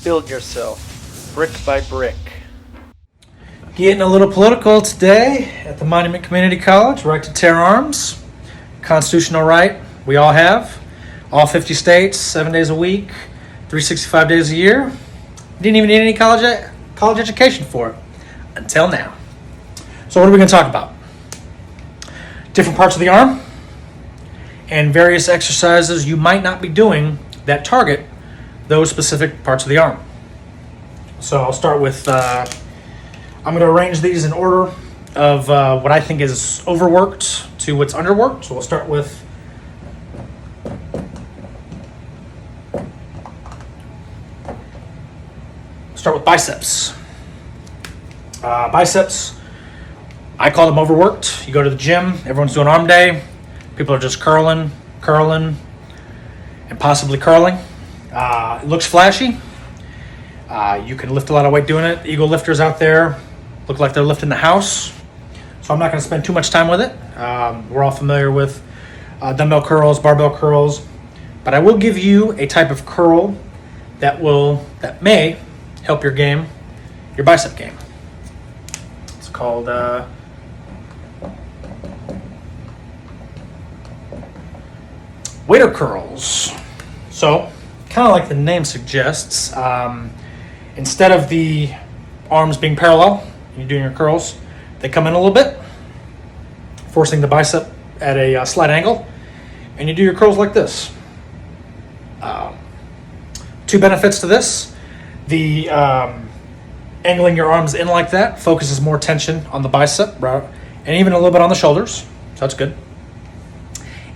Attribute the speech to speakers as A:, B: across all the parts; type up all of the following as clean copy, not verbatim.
A: Build yourself, brick by brick.
B: Getting a little political today at the Monument Community College. Right to tear arms. Constitutional right we all have. All 50 states, 7 days a week, 365 days a year. Didn't even need any college education for it until now. So what are we going to talk about? Different parts of the arm and various exercises you might not be doing that target those specific parts of the arm. So I'll start with, I'm going to arrange these in order of what I think is overworked to what's underworked. So we'll start with biceps. Biceps, I call them overworked. You go to the gym, everyone's doing arm day. People are just curling, and possibly curling. It looks flashy. You can lift a lot of weight doing it. Ego lifters out there look like they're lifting the house. So I'm not going to spend too much time with it. We're all familiar with dumbbell curls, barbell curls. But I will give you a type of curl that may help your bicep game. It's called waiter curls. So, kind of like the name suggests, instead of the arms being parallel, you're doing your curls, they come in a little bit, forcing the bicep at a slight angle, and you do your curls like this. Two benefits to this. The angling your arms in like that focuses more tension on the bicep, right, and even a little bit on the shoulders, so that's good.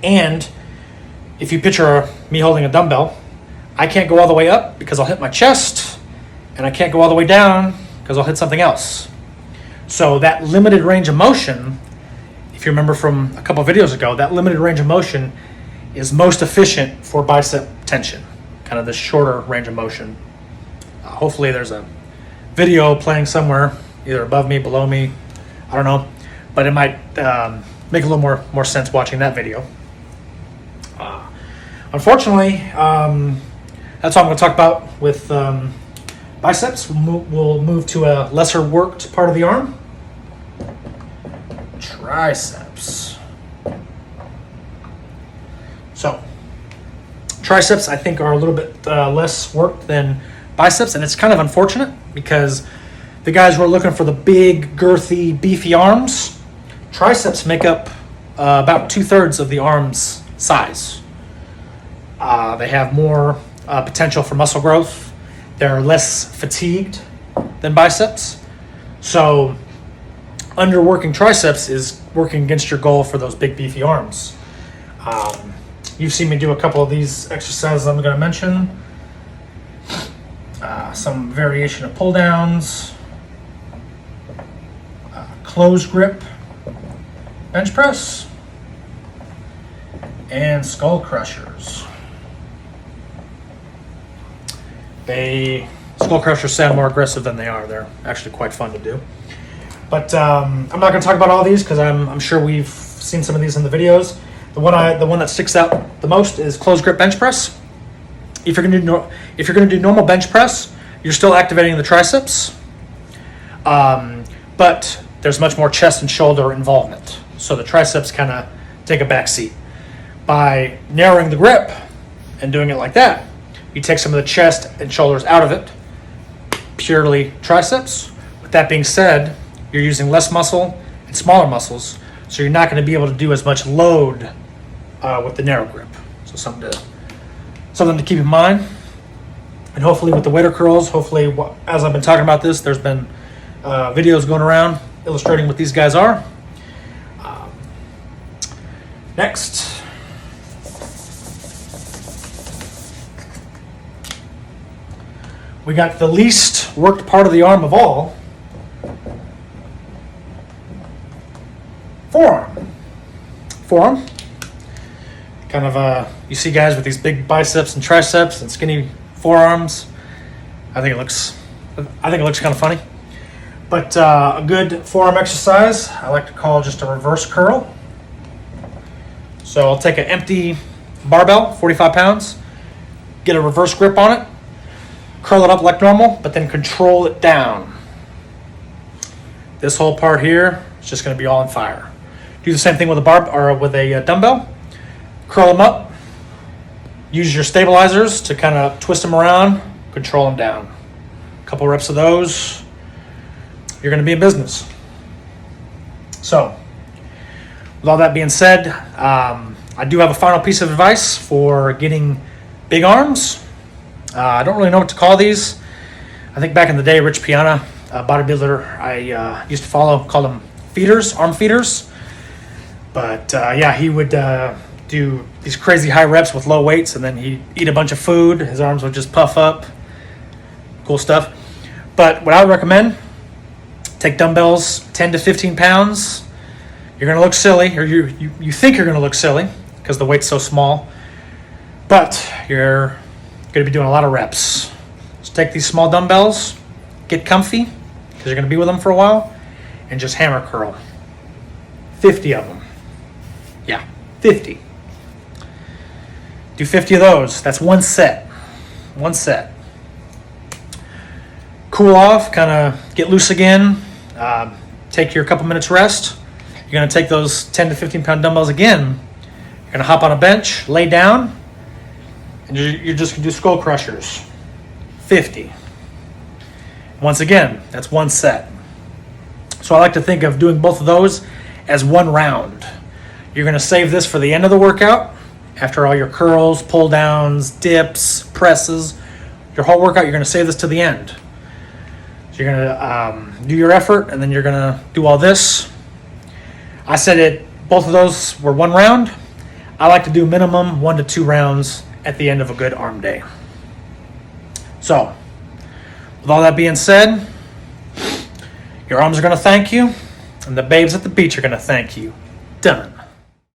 B: And if you picture me holding a dumbbell, I can't go all the way up because I'll hit my chest, and I can't go all the way down because I'll hit something else. So that limited range of motion, if you remember from a couple of videos ago, that limited range of motion is most efficient for bicep tension, kind of this shorter range of motion. Hopefully there's a video playing somewhere, either above me, below me, I don't know, but it might make a little more sense watching that video. Unfortunately, that's all I'm going to talk about with biceps. We'll move to a lesser worked part of the arm. Triceps. So, triceps I think are a little bit less worked than biceps, and it's kind of unfortunate because the guys who are looking for the big, girthy, beefy arms, triceps make up about 2/3 of the arm's size. They have more potential for muscle growth. They're less fatigued than biceps. So underworking triceps is working against your goal for those big, beefy arms. You've seen me do a couple of these exercises I'm going to mention. Some variation of pull downs, close grip bench press, and skull crushers. Skull crushers sound more aggressive than they are. They're actually quite fun to do. But I'm not going to talk about all these because I'm sure we've seen some of these in the videos. The one that sticks out the most is close grip bench press. If you're going to do normal bench press, you're still activating the triceps, but there's much more chest and shoulder involvement. So the triceps kind of take a back seat. By narrowing the grip and doing it like that, you take some of the chest and shoulders out of it, purely triceps. With that being said, you're using less muscle and smaller muscles, so you're not going to be able to do as much load with the narrow grip. So something to keep in mind. And hopefully with the waiter curls, as I've been talking about this, there's been videos going around illustrating what these guys are. Next, we got the least worked part of the arm of all, forearm. Kind of, you see guys with these big biceps and triceps and skinny forearms. I think it looks kind of funny. But a good forearm exercise I like to call just a reverse curl. So I'll take an empty barbell, 45 pounds, get a reverse grip on it, curl it up like normal, but then control it down. This whole part here is just going to be all on fire. Do the same thing with a bar or with a dumbbell. Curl them up. Use your stabilizers to kind of twist them around, control them down. A couple reps of those, you're going to be in business. So, with all that being said, I do have a final piece of advice for getting big arms. I don't really know what to call these. I think back in the day, Rich Piana, a bodybuilder I used to follow, called them feeders, arm feeders. But he would do these crazy high reps with low weights, and then he'd eat a bunch of food. His arms would just puff up. Cool stuff. But what I would recommend, take dumbbells 10 to 15 pounds. You're going to look silly, or you think you're going to look silly because the weight's so small. But you're going to be doing a lot of reps. So take these small dumbbells, get comfy, because you're going to be with them for a while, and just hammer curl. 50 of them. Yeah, 50. Do 50 of those. That's one set. One set. Cool off, kind of get loose again. Take your couple minutes rest. You're going to take those 10 to 15 pound dumbbells again. You're going to hop on a bench, lay down, and you're just going to do skull crushers. 50. Once again, that's one set. So I like to think of doing both of those as one round. You're going to save this for the end of the workout. After all your curls, pull downs, dips, presses, your whole workout, you're going to save this to the end. So you're going to do your effort, and then you're going to do all this. I said both of those were one round. I like to do minimum 1 to 2 rounds at the end of a good arm day. So, with all that being said, your arms are going to thank you, and the babes at the beach are going to thank you. Done.